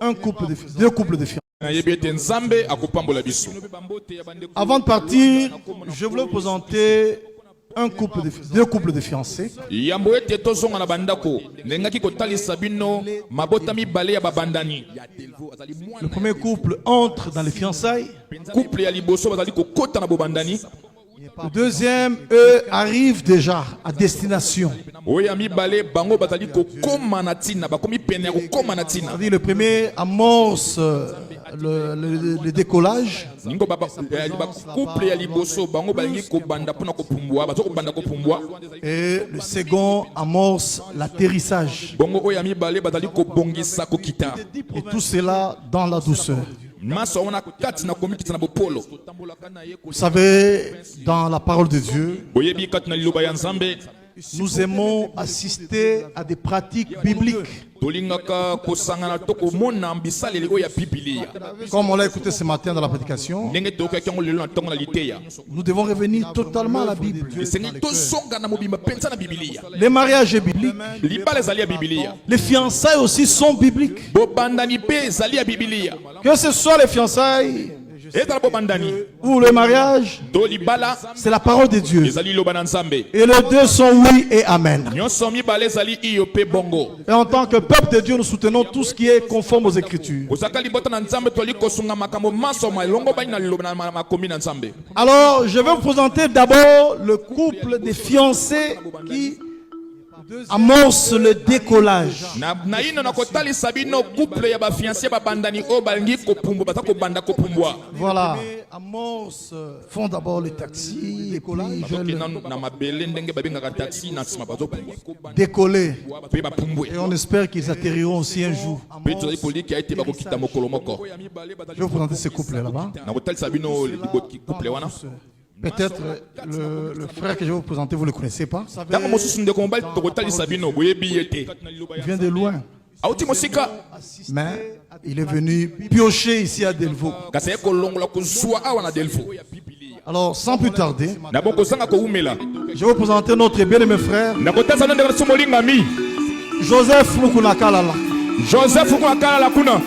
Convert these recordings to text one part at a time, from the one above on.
deux couples de fiançailles. Avant de partir, je voulais vous présenter deux couples de fiancés. Le premier couple entre dans les fiançailles. Le deuxième, eux, arrivent déjà à destination. Le premier amorce le décollage. Et le second amorce l'atterrissage. Et tout cela dans la douceur. Vous savez, dans la parole de Dieu, nous aimons assister à des pratiques bibliques. Comme on l'a écouté ce matin dans la prédication, nous devons revenir totalement à la Bible. Les mariages sont bibliques. Les fiançailles aussi sont bibliques. Que ce soit les fiançailles ou le mariage, c'est la parole de Dieu. Et les deux sont oui et amen. Et en tant que peuple de Dieu, nous soutenons tout ce qui est conforme aux Écritures. Alors, je vais vous présenter d'abord le couple des fiancés qui amorce le décollage. Voilà. Font d'abord le taxi et puis décoller. Et on espère qu'ils atterriront aussi un jour. Je vais vous présenter ce couple là-bas. Peut-être le frère que je vais vous présenter, vous ne le connaissez pas. Il vient de loin. Mais il est venu piocher ici à Delvaux. Alors, sans plus tarder, je vais vous présenter notre bien-aimé frère, Joseph Mukunakalala. Joseph Mukunakalala kuna.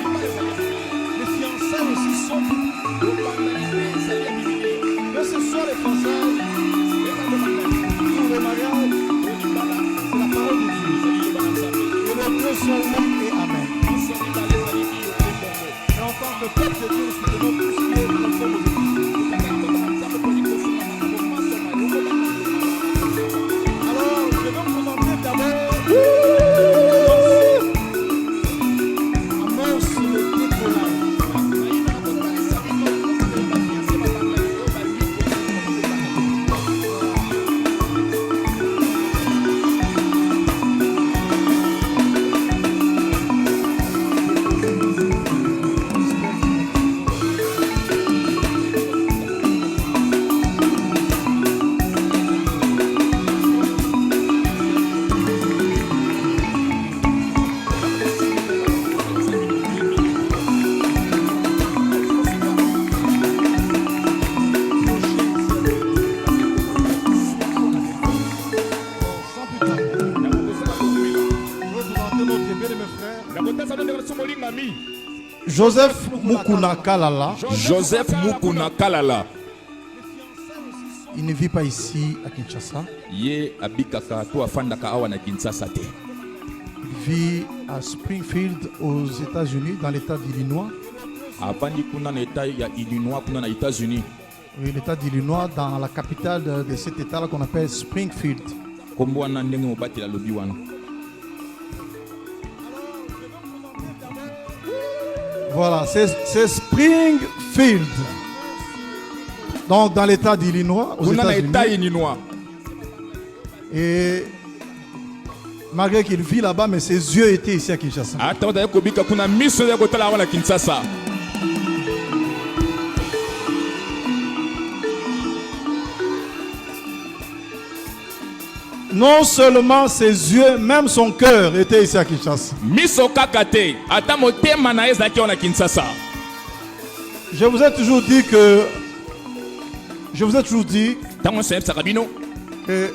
Joseph Mukunakalala. Joseph Mukunakalala. Il ne vit pas ici à Kinshasa. Il vit à Springfield aux États-Unis, dans l'État d'Illinois. Oui, l'État d'Illinois, dans la capitale de cet État-là qu'on appelle Springfield. Voilà, c'est Springfield. Donc dans l'État d'Illinois, aux États-Unis. Et malgré qu'il vit là-bas, mais ses yeux étaient ici à Kinshasa. Non seulement ses yeux, même son cœur était ici à Kinshasa. Je vous ai toujours dit que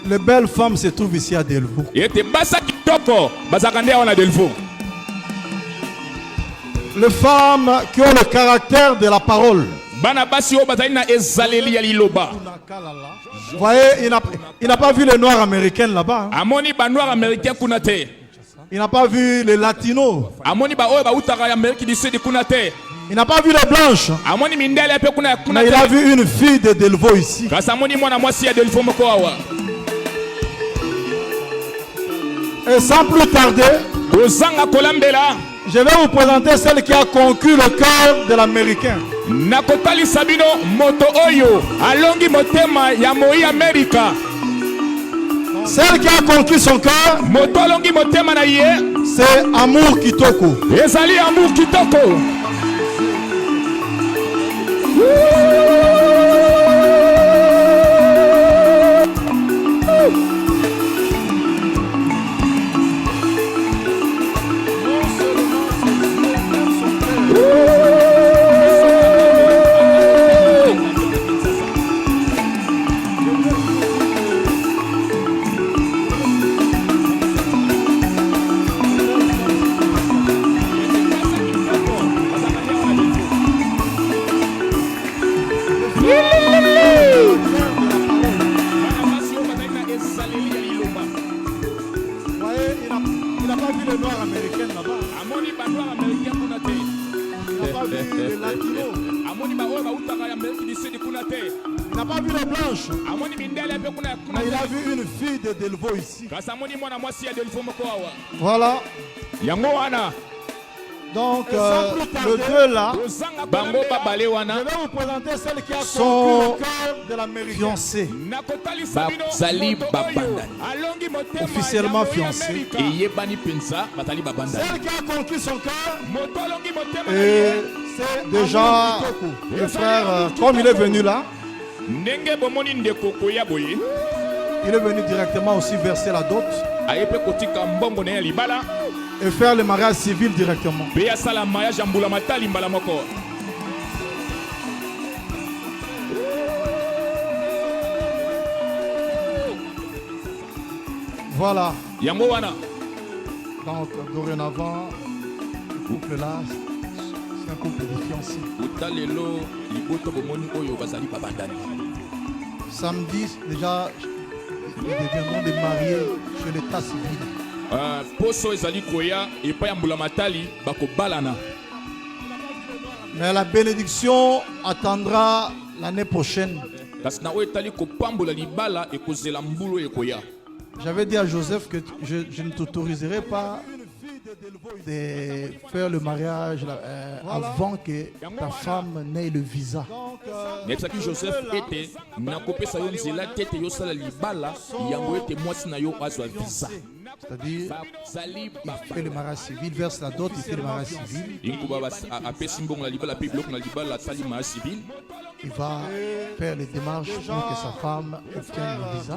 les belles femmes se trouvent ici à Delvaux. les femmes qui ont le caractère de la parole. Vous voyez, il n'a pas vu les noirs américains là-bas. Hein. Il n'a pas vu les latinos. Il n'a pas vu les blanches. Mais il a vu une fille de Delvaux ici. Et sans plus tarder, je vais vous présenter celle qui a conquis le cœur de l'Américain. Celle qui a conquis son cœur, c'est Amour Kitoko. Amour Kitoko. Il n'a pas vu les blanches. Mais il a vu une fille de Delvaux ici. Voilà. Donc, le deux là, je vais vous présenter celle qui a son de la fiancée. Officiellement fiancée. Celle qui a conquis son cœur. Et c'est déjà le frère, comme il est venu là, il est venu directement aussi verser la dot. Et faire le mariage civil directement. Voilà. Donc, dorénavant, le couple là, c'est un couple de fiancés. Samedi, déjà, ils deviendront des mariés chez l'état civil. Mais la bénédiction attendra l'année prochaine. J'avais dit à Joseph que je ne t'autoriserai pas de faire le mariage avant que ta femme n'ait le visa. C'est-à-dire, il fait le mariage civil, verse la dot, il fait le mariage civil. Il va faire les démarches pour que sa femme obtienne le visa.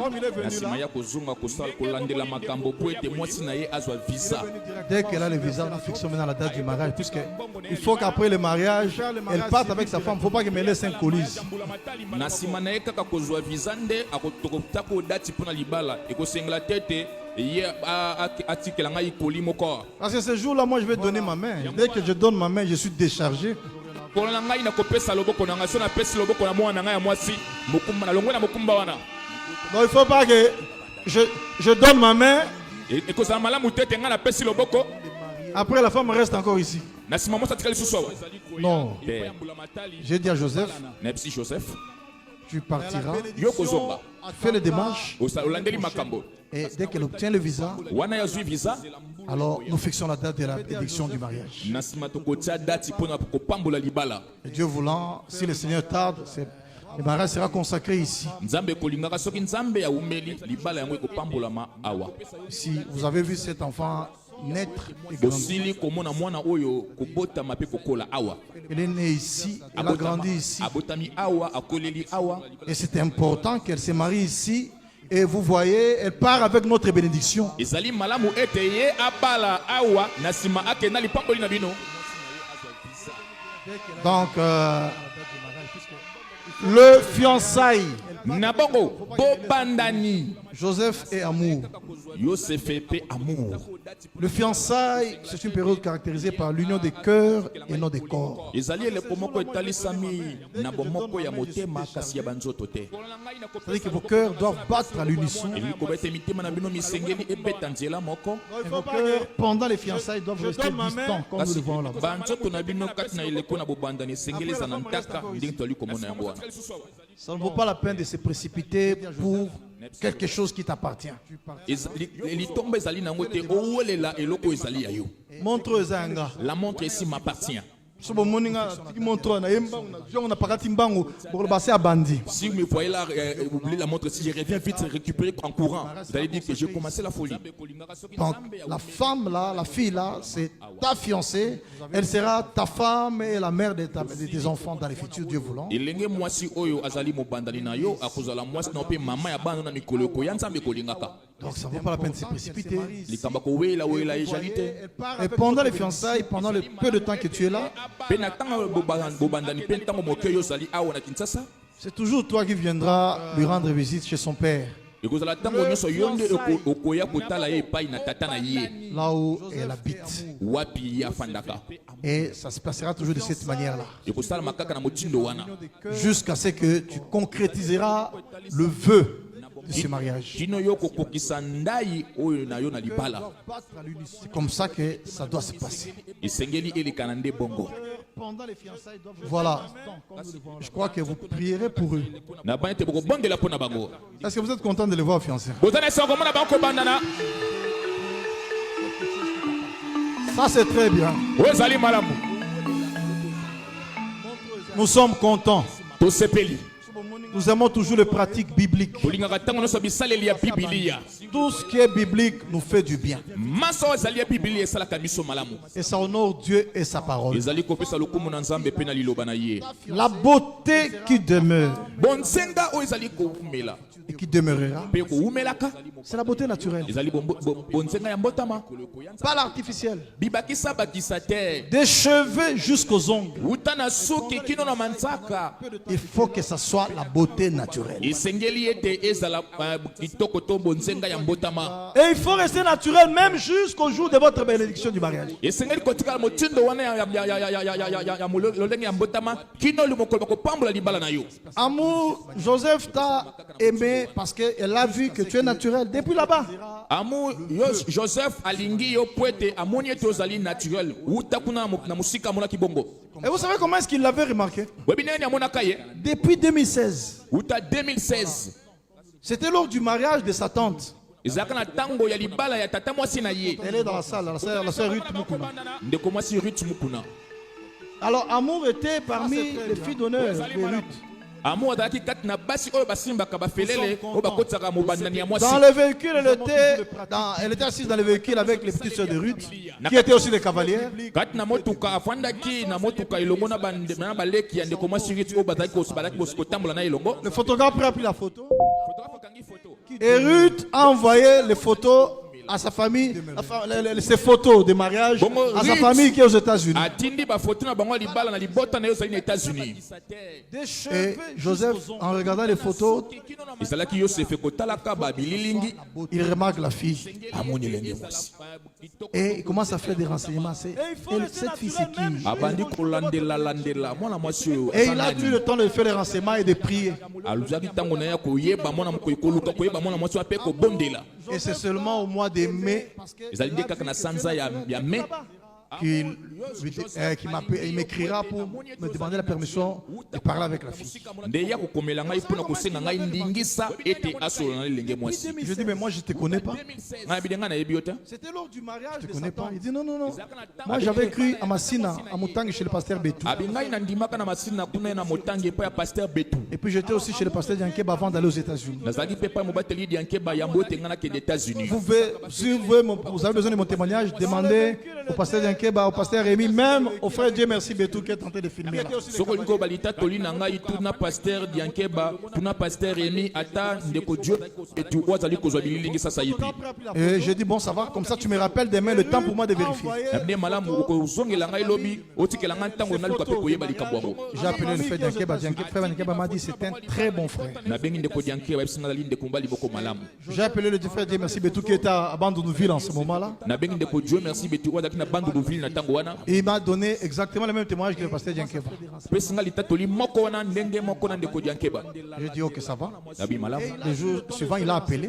Dès qu'elle a le visa, nous fixons maintenant la date du mariage. Puisqu'il faut qu'après le mariage, elle parte avec sa femme. Il ne faut pas qu'elle me laisse un colis. Parce que ce jour-là, moi je vais donner ma main. Dès que je donne ma main, je suis déchargé. Donc il ne faut pas que je donne ma main. Après la femme reste encore ici. Non. J'ai dit à Joseph, tu partiras, fais les démarches. Et dès qu'elle obtient le visa, alors nous fixons la date de la bénédiction du mariage. Et Dieu voulant, si le Seigneur tarde, le mariage sera consacré ici. Si vous avez vu cet enfant naître et grandir, elle est née ici, elle a grandi ici. Et c'est important qu'elle se marie ici. Et vous voyez, elle part avec notre bénédiction. Donc, le fiançailles, Joseph et Amour. Le fiançailles, c'est une période caractérisée par l'union des cœurs et non des corps. C'est-à-dire que vos cœurs doivent battre à l'unisson. Et vos cœurs, pendant les fiançailles, doivent rester distants, comme nous le voyons là-bas. Ça ne vaut pas la peine de se précipiter pour quelque chose qui t'appartient. Montre Zanga. La montre ici m'appartient. Si vous me voyez là, oubliez la montre, si je reviens vite récupérer en courant, vous allez dire que j'ai commencé la folie. Donc la femme là, la fille là, c'est ta fiancée. Elle sera ta femme et la mère de tes enfants dans les futurs, Dieu voulant. Donc ça ne vaut pas la peine de se précipiter. Et pendant les fiançailles, pendant le peu de temps que tu es là, c'est toujours toi qui viendras lui rendre visite chez son père. Là où elle habite. Et ça se passera toujours de cette manière-là. Jusqu'à ce que tu concrétiseras le vœu de ce mariage. C'est comme ça que ça doit se passer. Voilà. Je crois que vous prierez pour eux. Est-ce que vous êtes content de les voir fiancés? Ça c'est très bien. Nous sommes contents. Nous aimons toujours les pratiques bibliques. Tout ce qui est biblique nous fait du bien. Et ça honore Dieu et sa parole. La beauté qui demeure et qui demeurera, c'est la beauté naturelle. Pas l'artificielle. Des cheveux jusqu'aux ongles. Il faut que ça soit la beauté naturelle. Et il faut rester naturel même jusqu'au jour de votre bénédiction du mariage. Amour, Joseph t'a aimé parce qu'elle a vu que tu es naturel depuis là-bas. Amour, Joseph alingi yo poete amoni etozali naturel. Et vous savez comment est-ce qu'il l'avait remarqué? Depuis 2016. C'était lors du mariage de sa tante. Elle est dans la salle, la sœur Ruth Mukuna. Alors Amour était parmi les filles d'honneur de Ruth. Dans le véhicule, elle était assise dans le véhicule avec les petites sœurs de Ruth, qui étaient aussi des cavalières. Le photographe a pris la photo. Et Ruth a envoyé les photos à sa famille, ses photos de mariage à sa famille qui est aux États-Unis. Et Joseph, en regardant les photos, il remarque la fille. Et il commence à faire des renseignements. Cette fille, c'est qui? Et il a eu le temps de faire des renseignements et de prier. Et c'est seulement au mois de mai qu'il m'écrira pour me demander la permission de parler avec la fille. Je dis, mais moi je ne te connais pas. C'était lors du mariage. Je ne te connais pas. Il dit, non. Moi j'avais cru à Massina, à Mutangi chez le pasteur Betou. Et puis j'étais aussi chez le pasteur Diankeba avant d'aller aux États-Unis. Si vous avez besoin de mon témoignage, demandez au pasteur Diankeba Diankeba, au pasteur Rémi, même au frère Dieu merci Betou qui est tenté de filmer. Sokolingo balita tolina ngai tuna pasteur Diankeba, tuna pasteur Rémi ata ndeko Dieu et tu wazali kozwa bilingi sasa yipi. Et je dis bon ça va, comme ça tu me rappelles demain le temps pour moi de vérifier. J'ai appelé le frère Diankeba, frère Diankeba m'a dit c'est un très bon frère. J'ai appelé le frère Dieu merci Betou qui est à Bandounouville en ce moment-là. Et il m'a donné exactement le même témoignage que le pasteur Diankeba. J'ai dit ok ça va. Le jour suivant il a appelé.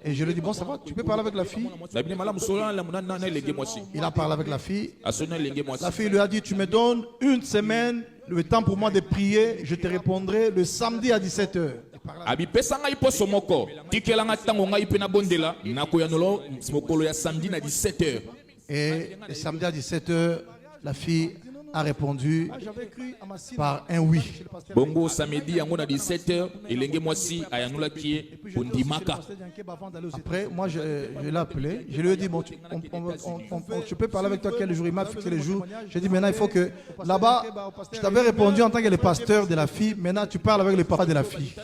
Et je lui ai dit bon ça va, tu peux parler avec la fille. Il a parlé avec la fille. La fille lui a dit tu me donnes une semaine le temps pour moi de prier, je te répondrai le samedi à 17h. Et le samedi à 17h, la fille a répondu par un oui. Bongo samedi à 17h, elenge mwasi ayanula kie pondimaka. Après, moi je l'ai appelé, je lui ai dit bon, tu peux parler avec toi quel jour, il m'a fixé le jour. J'ai dit maintenant il faut que là-bas, je t'avais répondu en tant que le pasteur de la fille, maintenant tu parles avec le papa de la fille.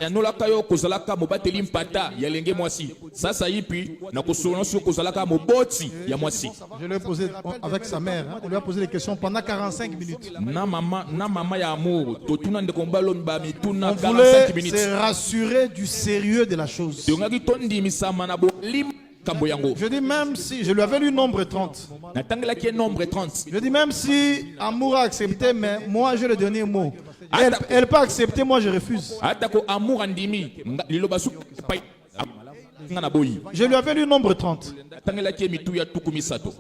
Ayanula kayo kozalaka mobateli mpata ya elenge mwasi. Sasa yipi na kosolonso kozalaka moboti ya mwasi. Je lui ai posé avec sa mère, on lui a posé des questions pendant 45 minutes. Na maman ya amour, totuna ndekomba lomba mituna on voulait se rassurer du sérieux de la chose. Je dis même si, je lui avais lu nombre 30. Je dis même si Amour a accepté, mais moi j'ai le dernier mot. Elle pas accepté, moi je refuse. Je lui avais lu nombre 30.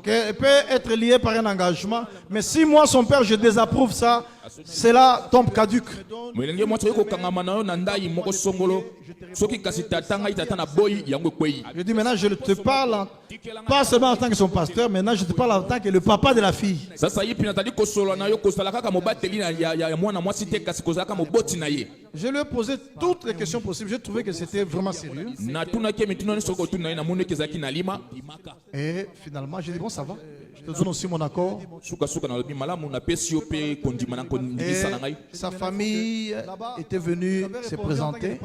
Qu'elle peut être liée par un engagement, mais si moi son père je désapprouve ça, cela tombe caduc. Je dis maintenant je te parle pas seulement en tant que son pasteur, maintenant je te parle en tant que le papa de la fille. Je lui ai posé toutes les questions possibles. J'ai trouvé que c'était vraiment sérieux. Et finalement, j'ai dit bon, ça va. Je te donne aussi mon accord. Et sa famille était venue se présenter.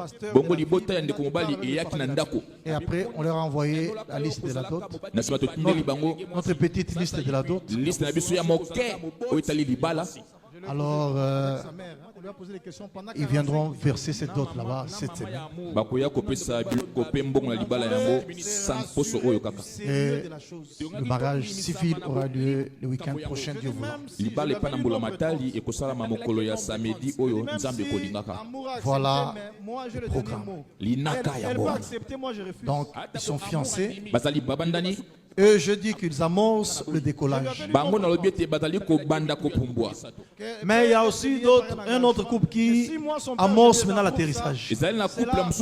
Et après, on leur a envoyé la liste de la dot. Notre petite liste de la dot. Alors, ils viendront verser cette dot là-bas cette semaine. Et le mariage civil aura lieu le week-end prochain, Dieu voulant. Voilà le programme. Donc, ils sont fiancés. Et je dis qu'ils amorcent le décollage. Mais il y a aussi un autre couple qui amorce maintenant l'atterrissage.